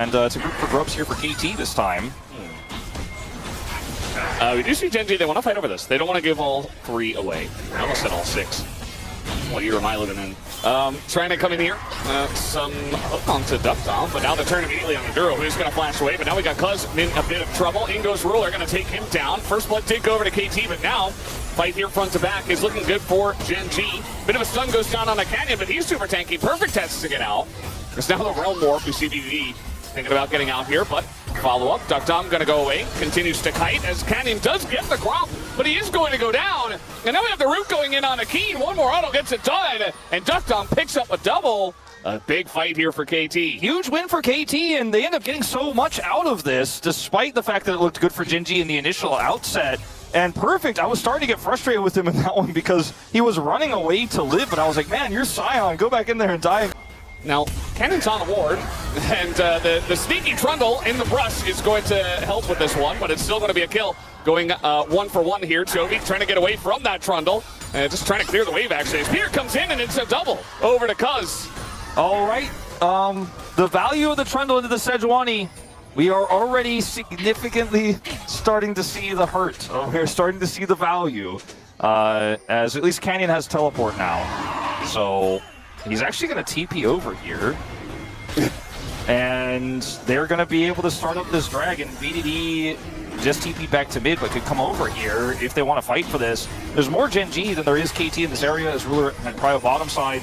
And it's a group for Grubs here for KT this time. We do see Gen.G, they want to fight over this. They don't want to give all 3 away. I almost said all 6. What year am I living in? Trying to come in here. Some hook onto Duckdown, but now the turn immediately on Enduro, who's going to flash away. But now we got Cuz in a bit of trouble. In goes Ruler, going to take him down. First blood did go over to KT, but now fight here front to back is looking good for Gen.G. Bit of a stun goes down on a Canyon, but he's super tanky. Perfect test to get out. There's now the Realm Warp. We see BDD thinking about getting out here, but follow-up. Duckdom going to go away. Continues to kite as Canyon does get the grump, but he is going to go down. And now we have the root going in on a Keen. One more auto gets it done, and Duckdom picks up a double. A big fight here for KT. Huge win for KT, and they end up getting so much out of this, despite the fact that it looked good for Gen.G in the initial outset. And Perfect, I was starting to get frustrated with him in that one because he was running away to live, but I was like, man, you're Scion. Go back in there and die. Now, Cannon's on the ward, and the sneaky Trundle in the brush is going to help with this one, but it's still going to be a kill. Going 1 for 1 here. Chovy trying to get away from that Trundle, just trying to clear the wave, actually. As Peter comes in, and it's a double over to Cuz. All right, the value of the Trundle into the Sejuani, we are already significantly starting to see the hurt. We're starting to see the value, as at least Canyon has teleport now. So he's actually going to TP over here, and they're going to be able to start up this dragon. BDD just TP back to mid, but could come over here if they want to fight for this. There's more Gen.G than there is KT in this area, as Ruler and Cryo bottom side.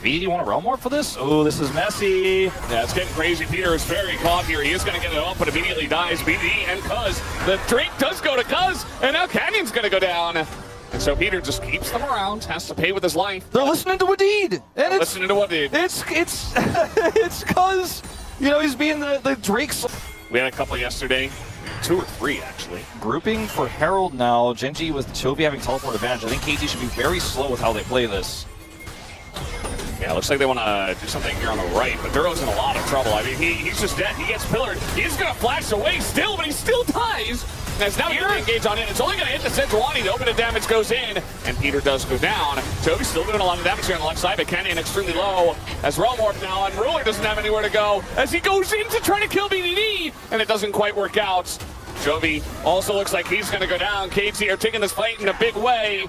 BDD want to Realm Warp for this? Oh, this is messy. Yeah, it's getting crazy. Peter is very caught here. He is going to get it up, but immediately dies. BDD and Cuz. The drink does go to Cuz, and now Canyon's going to go down. And so Peter just keeps them around, has to pay with his life. They're listening to Wadid. And it's listening to Wadid. It's Cuz, you know, he's being the Drake's. We had a couple yesterday. 2 or 3, actually. Grouping for Herald now. Gen.G with Chovy having teleport advantage. I think KT should be very slow with how they play this. Yeah, looks like they want to do something here on the right, but Duro's in a lot of trouble. I mean, he's just dead. He gets pillared. He's going to flash away still, but he still dies. As now you're engaged on it. It's only going to hit the Sejuani. The open damage goes in, and Peter does go down. Chovy's still doing a lot of damage here on the left side, but Canyon extremely low. As Realm Warp now, and Ruler doesn't have anywhere to go. As he goes in to try to kill BDD, and it doesn't quite work out. Chovy also looks like he's going to go down. KT are taking this fight in a big way.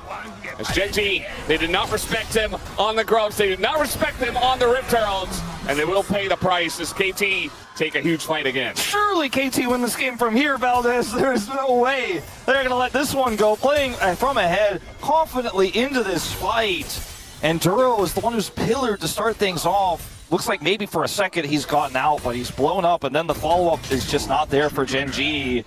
As Gen.G, they did not respect him on the Grubs. They did not respect him on the Rift Heralds. And they will pay the price as KT take a huge fight again. Surely KT win this game from here, Valdez. There's no way they're going to let this one go. Playing from ahead confidently into this fight. And Duro is the one who's pillared to start things off. Looks like maybe for a second he's gotten out, but he's blown up, and then the follow-up is just not there for Gen.G.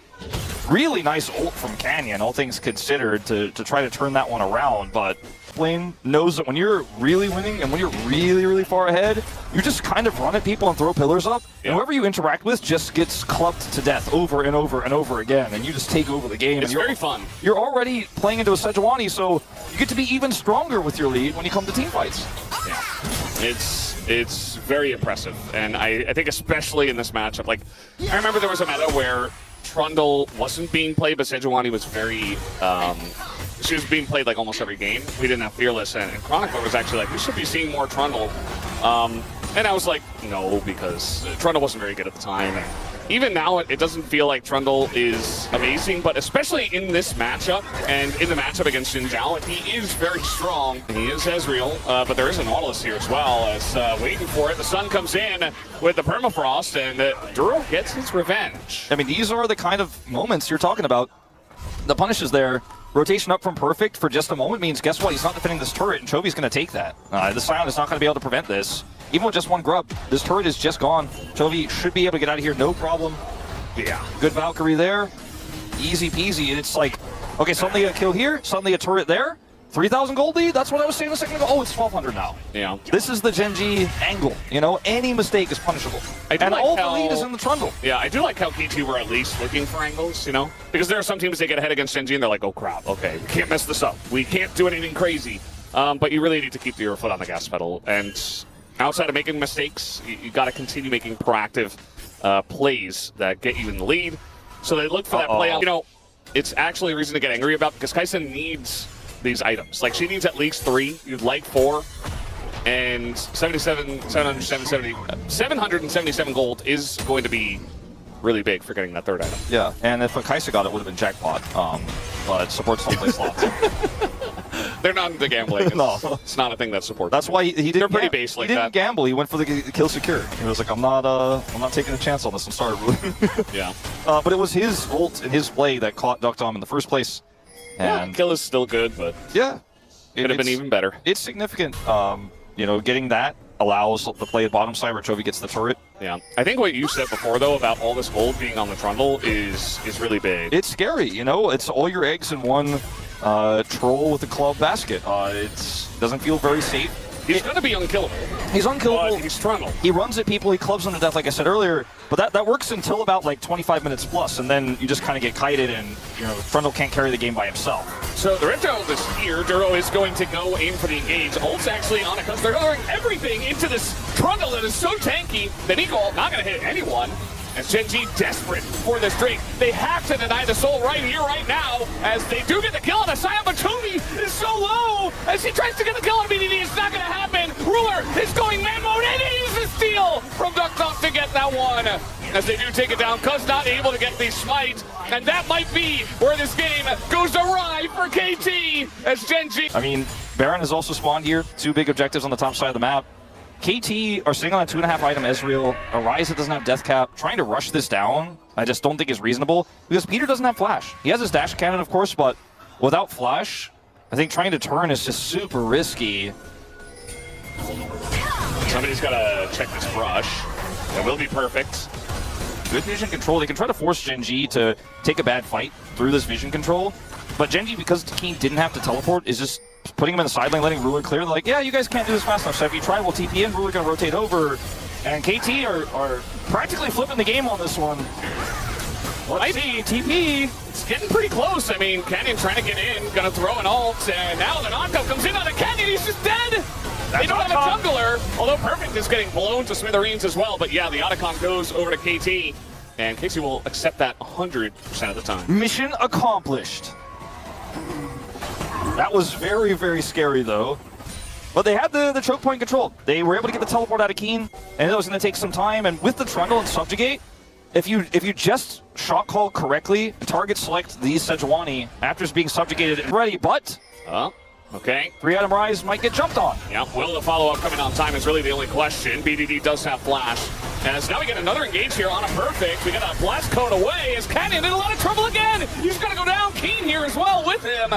Really nice ult from Canyon, all things considered, to try to turn that one around, but Blaine knows that when you're really winning and when you're really, really far ahead, you just kind of run at people and throw pillars up, and whoever you interact with just gets clubbed to death over and over and over again, and you just take over the game. It's very fun. You're already playing into a Sejuani, so you get to be even stronger with your lead when you come to team fights. Yeah, it's very impressive, and I think especially in this matchup, like, I remember there was a meta where Trundle wasn't being played, but Sejuani was very, she was being played like almost every game. We didn't have Fearless, and Chronicler was actually like, we should be seeing more Trundle. And I was like, no, because Trundle wasn't very good at the time. And even now, it doesn't feel like Trundle is amazing, but especially in this matchup, and in the matchup against Jinzhao, he is very strong. He is Ezreal, but there is a Nautilus here as well, as waiting for it. The sun comes in with the permafrost, and Duro gets his revenge. I mean, these are the kind of moments you're talking about. The punish is there. Rotation up from Perfect for just a moment means, guess what? He's not defending this turret, and Chovy's going to take that. The Scion is not going to be able to prevent this. Even with just one grub, this turret is just gone. Chovy should be able to get out of here, no problem. Yeah. Good Valkyrie there. Easy peasy. And it's like, okay, suddenly a kill here, suddenly a turret there. 3,000 gold lead? That's what I was saying a second ago. Oh, it's 1,200 now. Yeah. This is the Gen.G angle. You know, any mistake is punishable. And like all the lead is in the Trundle. Yeah, I do like how KT were at least looking for angles, you know? Because there are some teams that get ahead against Gen.G and they're like, oh crap, okay, we can't mess this up. We can't do anything crazy. But you really need to keep your foot on the gas pedal. And outside of making mistakes, you got to continue making proactive plays that get you in the lead. So they look for that play. You know, it's actually a reason to get angry about, because Kaisen needs these items. Like, she needs at least 3. You'd like 4. And 777 gold is going to be really big for getting that third item. Yeah, and if Kaisa got it, would have been jackpot. But supports don't play slots. They're not into gambling. No. It's not a thing that supports. That's why he didn't. They're pretty base like he didn't that. gamble. He went for the kill secure. He was like, I'm not taking a chance on this. I'm sorry, Rui. Yeah. But it was his ult and his play that caught Duck Dom in the first place. Yeah, And kill is still good, but yeah, could have been even better. It's significant. You know, getting that allows the play at bottom side where Chovy gets the turret. Yeah. I think what you said before, though, about all this gold being on the Trundle is really big. It's scary, you know? It's all your eggs in one troll with a club basket. It doesn't feel very safe. He's going to be unkillable. He's unkillable. But he's Trundle. He runs at people, he clubs them to death, like I said earlier, but that works until about like 25 minutes plus, and then you just kind of get kited, and you know, Trundle can't carry the game by himself. So the Red Child is here. Duro is going to go aim for the engage. Ult's actually on it because they're throwing everything into this Trundle that is so tanky that Eagle not going to hit anyone. As Gen.G desperate for this drink, they have to deny the soul right here, right now, as they do get the kill on Asaya, but Chovy is so low as he tries to get the kill on BDD. It's not going to happen. Ruler is going man mode, and it is a steal from Ducktalk to get that one. As they do take it down, Cuz not able to get the smite, and that might be where this game goes awry for KT as Gen.G. I mean, Baron has also spawned here. 2 big objectives on the top side of the map. KT are sitting on a 2.5 item Ezreal. Ariza doesn't have death cap. Trying to rush this down, I just don't think is reasonable because Peter doesn't have flash. He has his dash cannon, of course, but without flash, I think trying to turn is just super risky. Somebody's got to check this brush. It will be perfect. Good vision control. They can try to force Gen.G to take a bad fight through this vision control, but Gen.G, because Keen didn't have to teleport, is just putting him in the side lane, letting Ruler clear. They're like, yeah, you guys can't do this fast enough, so if you try, we'll TP in, Ruler gonna rotate over. And KT are practically flipping the game on this one. Let's see, TP. It's getting pretty close. I mean, Canyon trying to get in, gonna throw an ult, and now the knockup comes in on a Canyon, he's just dead! They don't have a jungler, although Perfect is getting blown to smithereens as well, but yeah, the Otacon goes over to KT, and KT will accept that 100% of the time. Mission accomplished. That was very, very scary, though. But they had the choke point control. They were able to get the teleport out of Keen, and it was going to take some time. And with the Trundle and Subjugate, if you just shot call correctly, target select the Sejuani after it's being subjugated and ready, but Okay. 3-item Rise might get jumped on. Yeah, will the follow-up coming on time is really the only question. BDD does have flash. As now we get another engage here on a Perfect. We got a blast cone away as Canyon in a lot of trouble again. He's going to go down. Keen here as well with him.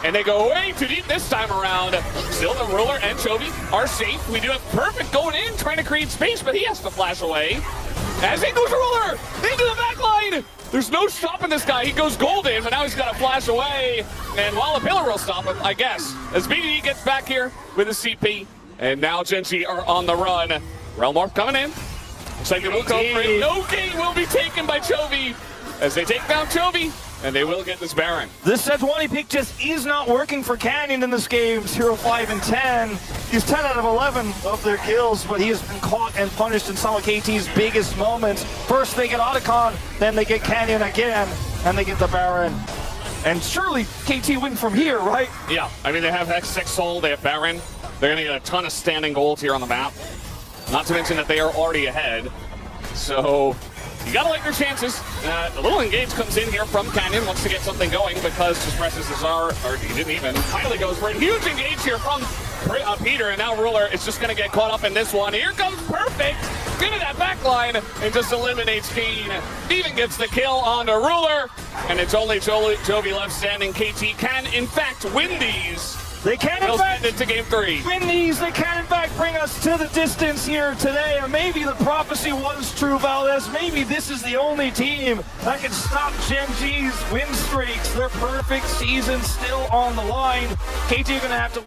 And they go way too deep this time around. Still the Ruler and Chovy are safe. We do have Perfect going in, trying to create space, but he has to flash away. As in goes Ruler into the back line. There's no stopping this guy. He goes golden, but now he's got to flash away. And while the pillar will stop him, I guess. As BDD gets back here with his CP. And now Gen.G are on the run. Realm Warp coming in. Looks like it will go for it. No game will be taken by Chovy. As they take down Chovy, and they will get this Baron. This Sejuani pick just is not working for Canyon in this game. 0-5 and 10. He's 10 out of 11 of their kills, but he has been caught and punished in some of KT's biggest moments. First they get Otacon, then they get Canyon again, and they get the Baron. And surely KT win from here, right? Yeah, I mean, they have X6 Soul, they have Baron. They're going to get a ton of standing gold here on the map. Not to mention that they are already ahead. So you gotta like your chances. A little engage comes in here from Canyon, wants to get something going because just presses the Czar, or he didn't even. Finally goes for a huge engage here from Peter, and now Ruler is just gonna get caught up in this one. Here comes Perfect into that back line and just eliminates Keen. Even gets the kill on the Ruler, and it's only Chovy left standing. KT can, in fact, win these. They can, in fact, into Game 3. Win these. They can, in fact, bring us to the distance here today. And maybe the prophecy was true, Valdez. Maybe this is the only team that can stop Gen.G's win streaks. Their perfect season still on the line. KT are going to have to